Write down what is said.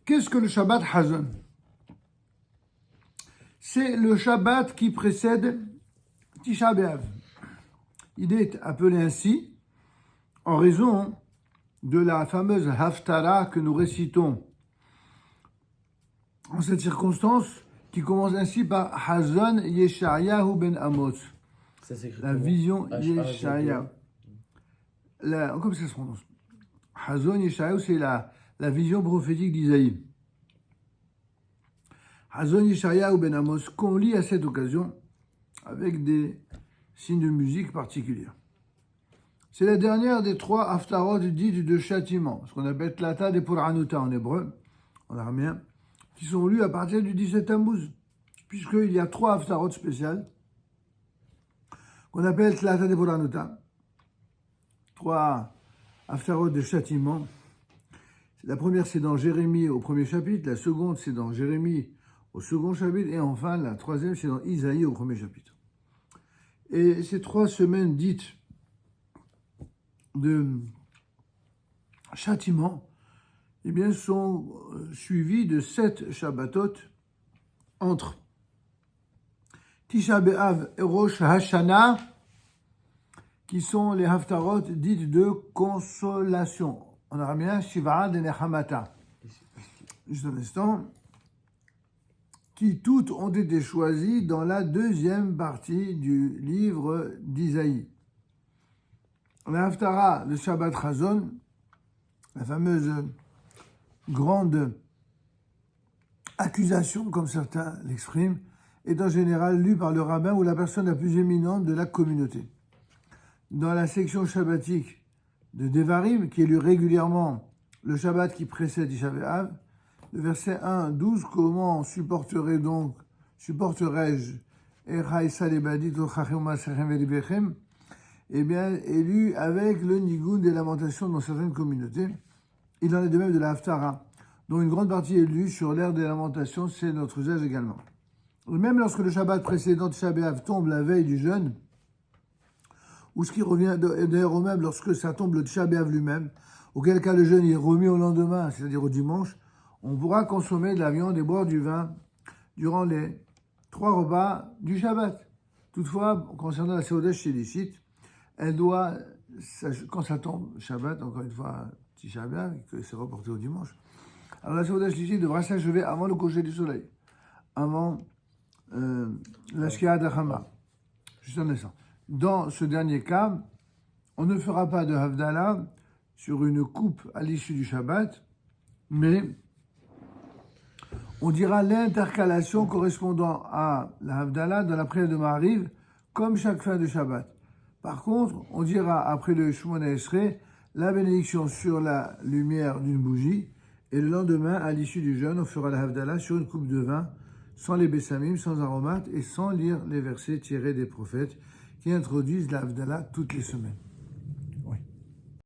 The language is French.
Qu'est-ce que le Shabbat Hazon? C'est le Shabbat qui précède Tisha B'Av. Il est appelé ainsi en raison de la fameuse Haftara que nous récitons en cette circonstance, qui commence ainsi par Hazon Yeshayahu ben Amos. Ça s'écrit La comment? vision Yeshayahu. Comme ça se prononce. Hazon Yeshayahu, c'est la vision prophétique d'Isaïe. Hazon Yeshayahu ben Amos, qu'on lit à cette occasion avec des signes de musique particuliers. C'est la dernière des 3 haftarot dites de châtiment, ce qu'on appelle Tlata de Puranuta en hébreu, en araméen, qui sont lus à partir du 17 Tammuz, puisqu'il y a 3 haftarot spéciales qu'on appelle Tlata de Puranuta, 3 haftarot de châtiment. La première, c'est dans Jérémie au premier chapitre, la seconde, c'est dans Jérémie au second chapitre, et enfin, la troisième, c'est dans Isaïe au premier chapitre. Et ces 3 semaines dites de châtiment, eh bien, sont suivies de 7 Shabbatot entre Tisha B'Av et Rosh Hashanah, qui sont les haftarot dites de consolation. En araméen, Shiva de Nechamata. Juste un instant. Qui toutes ont été choisies dans la deuxième partie du livre d'Isaïe. La Haftara de Shabbat Hazon, la fameuse grande accusation, comme certains l'expriment, est en général lue par le rabbin ou la personne la plus éminente de la communauté. Dans la section shabbatique de Devarim, qui est lue régulièrement le Shabbat qui précède Tisha B'Av, le verset 1, 12, comment supporterai-je eh bien, est lu avec le nigoun des lamentations dans certaines communautés. Il en est de même de la Haftara, dont une grande partie est lue sur l'ère des lamentations, c'est notre usage également. Et même lorsque le Shabbat précédent Tisha B'Av tombe la veille du jeûne, ou ce qui revient d'ailleurs au même lorsque ça tombe le Tisha B'Av lui-même, auquel cas le jeûne est remis au lendemain, c'est-à-dire au dimanche, on pourra consommer de la viande et boire du vin durant les 3 repas du Shabbat. Toutefois, concernant la Seuda Shélishit, elle doit, quand ça tombe Shabbat, encore une fois, Tisha B'Av, que c'est reporté au dimanche, alors la Seuda Shélishit devra s'achever avant le coucher du soleil, avant la Shkia d'Achama. Juste un instant. Dans ce dernier cas, on ne fera pas de Havdalah sur une coupe à l'issue du Shabbat, mais on dira l'intercalation correspondant à la Havdalah dans la prière de Ma'ariv, comme chaque fin de Shabbat. Par contre, on dira après le Shemona Esrei la bénédiction sur la lumière d'une bougie, et le lendemain, à l'issue du jeûne, on fera la Havdalah sur une coupe de vin, sans les bessamim, sans aromates, et sans lire les versets tirés des prophètes qui introduisent la Havdalah toutes les semaines.